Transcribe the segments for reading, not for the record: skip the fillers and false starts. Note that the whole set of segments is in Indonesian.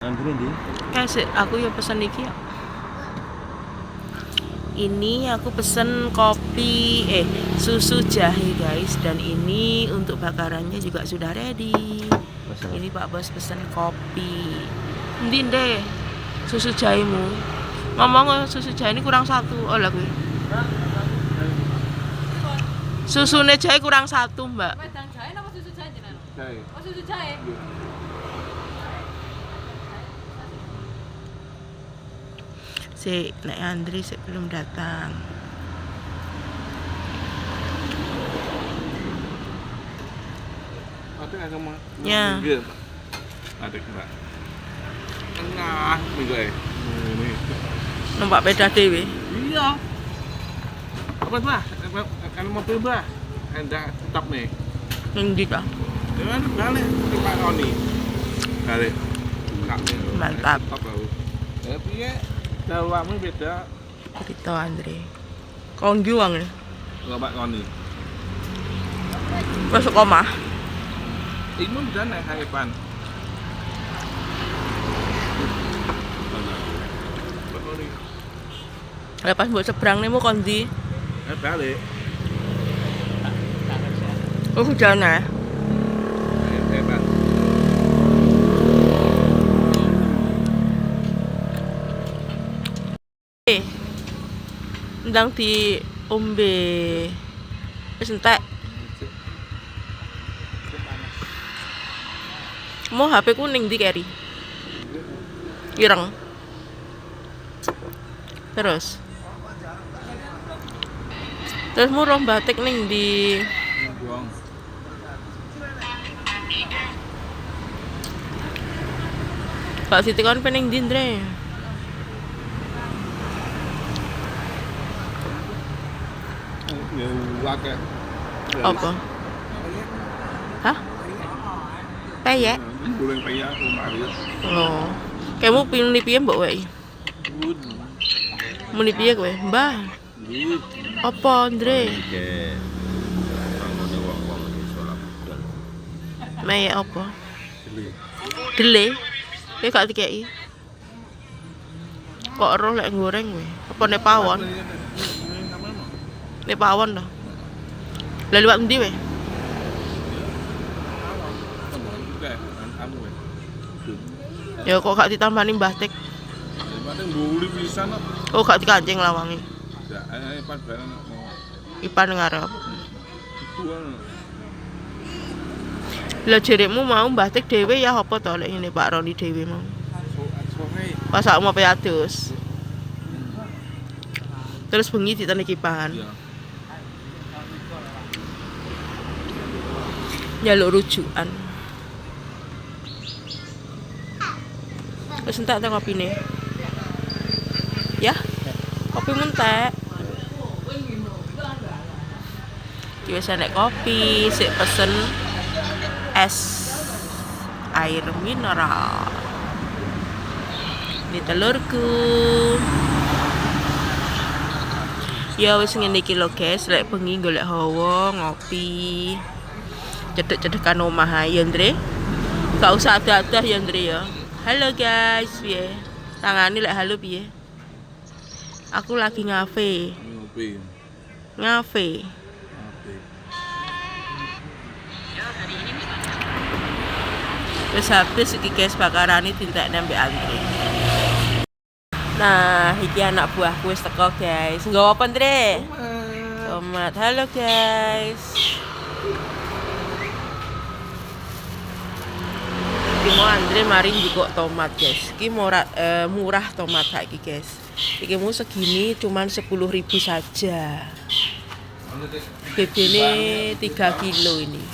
Andre ndi? Kasih aku ya pesen iki ya. Ini aku pesen kopi susu jahe guys, dan ini untuk bakarannya juga sudah ready. Ini Pak Bos pesen kopi. Endi ndek susu jahemu? Ngomong susu jahe ini kurang satu. Oh lah kuwi. Susune jahe kurang satu, Mbak. Wedang jahe apa susu jahe jenengan? Jahe. Oh, susu jahe. Si Nek Andri belum datang. Ada yang sama. Ya. Ada Mbak. Tengah minggu ini. Numpak beda dhewe. Iya. Apa Mbak? Kan mobil Mbak. Anda tetap nih. Ning ndi ta? Jangan balik ke Pak Roni. Balik. Mantap. Tapi ya dawamu beda. Cerita Andre. Konggi wong e. Enggak Pak Roni. Masuk omah. Ini udah naik haipan. Pak Roni. Lepas mbok seberang nemu kondi. Balik. Oh hujan ya. Haipan. Ndang di ombe. Wis entek. Mau HP kuning di carry. Ireng. Terus murah batik ning di Buang. Pak Siti kon pening ndi Ndre? Ya wakil. Apa? Hah? Peyek? Goreng peyek Mario. Oh. Kamu pilih piye mbok wae? Good. Muni piye kowe? Mbah. Good. Apa Ndre? Meyek apa? Dele. Kowe gak dikeki. Kok roh lek goreng kowe? Apa nek pawon? Nek pawon to. Lah liwat endi kowe? Ya kok gak ditambani Mbah Tik? Paling mbuli pisan kok. Oh gak dikancing lawange. Ya, pas bareng mau Ipan ngarep. buang. Lah jerekmu mau Mbah Tik dhewe ya apa to lek ngene Pak Roni dhewe mau. Sore. Pas sakmu piatus. Terus bengi ditane kipan. Iya. Njaluk rujukan. Wis entek ta kopine? Ya? Kopi entek. Iki wis enek kopi, sik pesen es air mineral. Ini telurku. Ya wis ngene iki lho guys, lek bengi golek hawa ngopi. Cedek-cedekan omah ae ya Ndre. Gak usah ada-ada ya Ndre ya. Halo guys, piye? Tangani lek halo piye? Aku lagi ngafe. Ngopi. Ngafe. Ngopi. Wis habis iki guys bakarane tintek nembe Andre. Nah, iki anak buahku wis teko guys. Nggawa apa Ndre? Tomat. Halo guys. Iki mau Andre mari njikok tomat guys. Iki murah tomat saiki guys. Iki mau segini cuman 10.000 saja. BB-ne 3 kilo ini.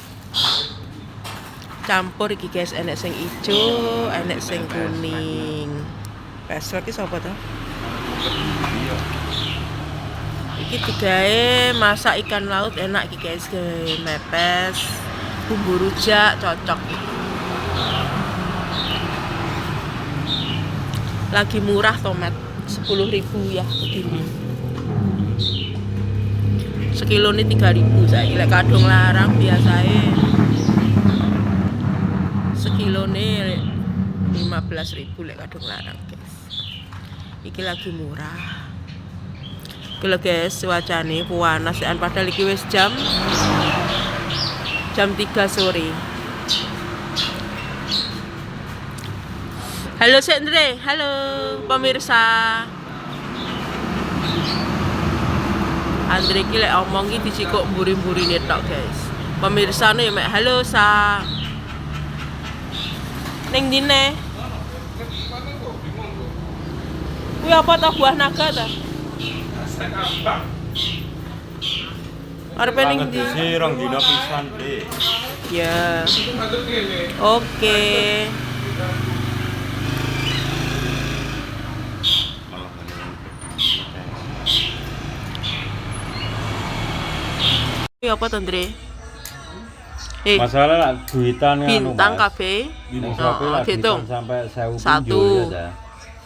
Campur iki guys, enek sing ijo, enek sing kuning. Peswek iki sapa to? Iki digawe masak ikan laut enak iki guys, gawe mepes, bumbu rujak cocok iki. Lagi murah tomat 10.000 ya begini. Sekilo ini 3.000 saiki lek kadung larang biasae sekilo ini 5.000 15.000 lek kadung larang, guys. Iki lagi murah. Iki lho guys, cuacane panas padahal iki wis jam 3 sore. Halo Sendre, halo pemirsa. Andre iki lek omong iki dicikuk mburi-mburine tok, guys. Pemirsane ya mek halo sa. Ning dine. Kuwi apa ta buah naga ta? Arepe ning ndi? Rong dina pisan, Dik. Ya. Oke. Kuwi apa to, Andre? Masalah lah duitan bintang kabeh. Ning Shopee lah dihitung. sampai 1000 Satu. pinjol ya.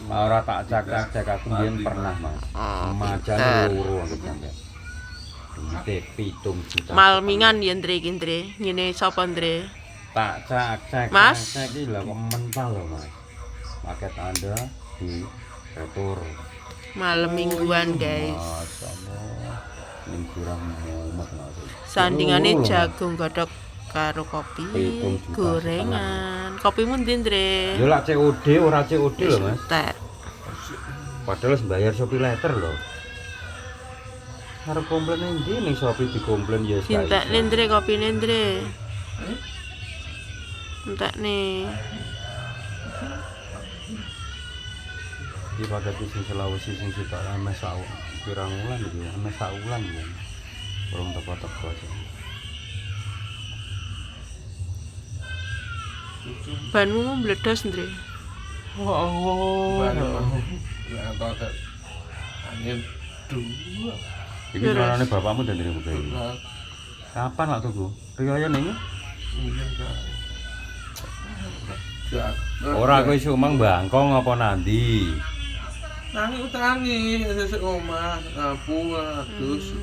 Ora tak cak aku mbiyen pernah, Mas. Majan loro aku sampe. Duite 7 juta. Malmingan ya Andre iki, Andre. Ngene sapa, Andre? Tak cak Mas? iki lho kok mental lho, Mas. Paket Anda di retur. Malam mingguan, guys. Masyaallah. Ning kurang mumet, Mas. Sandingane jagung godhog karo kopi, gorengan. Kopimu ndi, Andre? Yo lak COD ora COD lho, Mas. Tek. Padahal wis bayar Shopee letter lho. Arep komplain endi ning Shopee dikomplain ya wis. Cintekne, Andre, kopine, Andre. Entekne. Iki pakai sing Sulawesi sing sitok ame sak pirang wulan iki, ame sak wulan ya. Urung teko-teko. Banmu mbledos, Andre. Angin dua. Iki carane bapakmu dan dirimu iki. Kapan lak tuku? Riyo ning? Ora kowe isuk mang bangkong apa nandi? Tangi utangi sesuk omah, ngapung terus.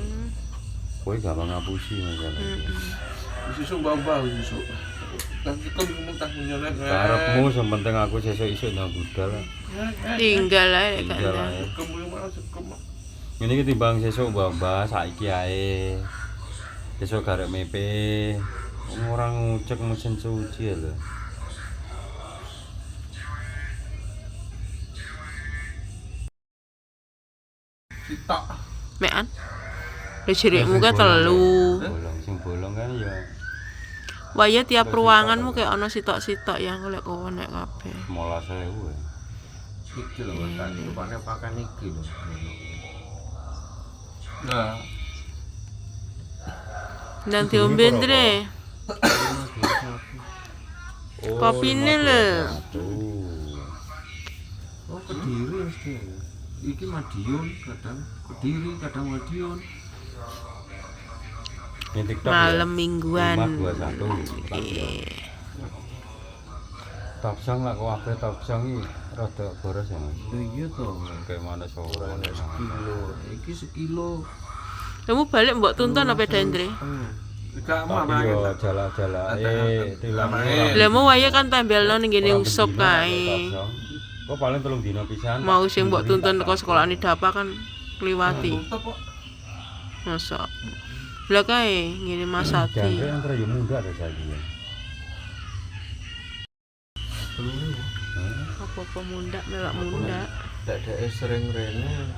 Kowe gampang ngapusi masalah. Sesuk mbah-mbah sesuk. Tapi kok bingung tak nyolek. Karepmu sing penting aku sesuk isuk nang budal. Tinggal ae kan. Tinggal ae. Kembali malah sekem. Ngene iki timbang sesuk mbah saiki ae. Sesuk garek mepe. Ora ngucek mesin cuci lho. Sitok. Mekan. Wis jirikmu ke telu. Bolong kan ya Waya tiap ruanganmu kayak ana sitok-sitok yang golek konek kabeh. 15.000 ya. Iki lho kan rupane pakan iki lho. Nah, Dan diombe, Andre. Kopine lho. oh Kediri mesti. Iki Madiun kadang Kediri kadang Madiun. Ini TikTok Malam ya? mingguan. 521. Tapsang lah kok ape tapsang iki rada boros ya, Mas. Iya to. Kayak mana sore Sekilo. Iki sekilo. Kamu balik mbok tuntun apa Andre? Gak tapi yo jala-jala tilang Lah mau waya kan tambelno ning ngene usuk kae. Kok paling 3 dina pisan. Mau sing mbok tuntun teko sekolahane Dapa kan kliwati. Masa. Lah kae ngene Mas Adi. Jangkrik antara yo muda ada saiki ya. Apa munda melak munda. Dek sering rene.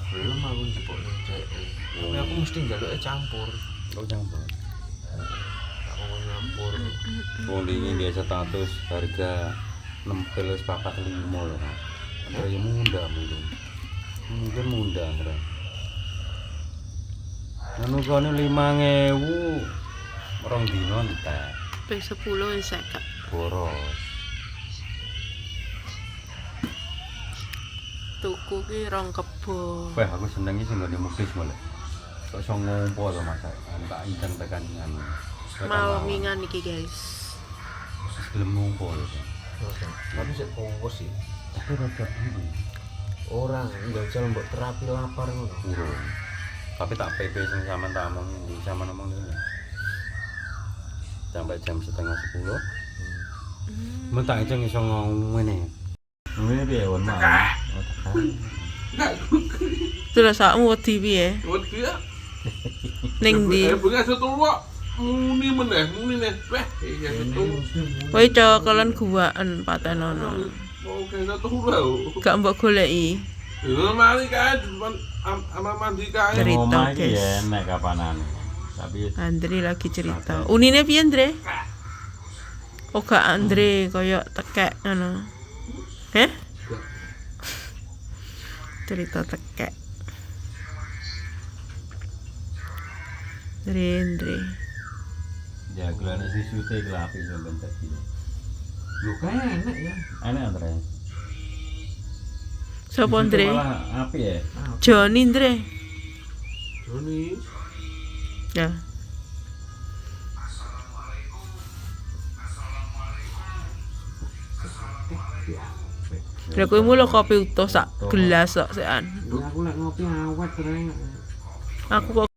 Belum aku njupuk ning dek. Tapi aku mesti njaluke campur. Kok campur. Aku mau nyampur. Ini biasa status harga 6,45 lho. Antara yo muda mungkin. Mungkin muda antara. Anu kene 5.000 rong dino entek. Ping 10 wis 50. Boros. Tuku ki rong kebo. Wah, aku seneng iki sing ngene muklis malah. Kok iso ngompo to Mas. Tak inceng tekan anu. Malamingan iki, guys. Gelem ngompo lho. Tapi sik fokus sih. Tapi rada Orang njajal mbok terapi lapar ngono. urung. Tapi tak PP sing sampean tak omong sampean ngomong ini. Sampai jam setengah 10. Mentak aja iso ngomong ngene. Ngene piye won mau. Oh, tekan. Terus sakmu wedi piye? Wedi ya. Ning ndi? Bengi setu kok muni meneh. Weh, iya setu. Kowe cokolan guwaan patenono. Oke, setu lho. Gak mbok goleki. Lha mari kae depan ama mandi kae. Cerita, Ngomong iki guys. ya enek kapanan. Tapi Andre lagi cerita. Unine piye, Andre? Oh, gak Andre koyo tekek ngono. Heh? Cerita tekek. Andre. jagoan si sute kelapi sampean tadi. Lu kayak enak ya. Enak Andre. Sopo Andre? Malah api ya. Joni Andre. Joni. Ya. Lha kowe mulo kopi utuh sak gelas kok sekan. Ya aku lek ngopi awet terus. Aku kok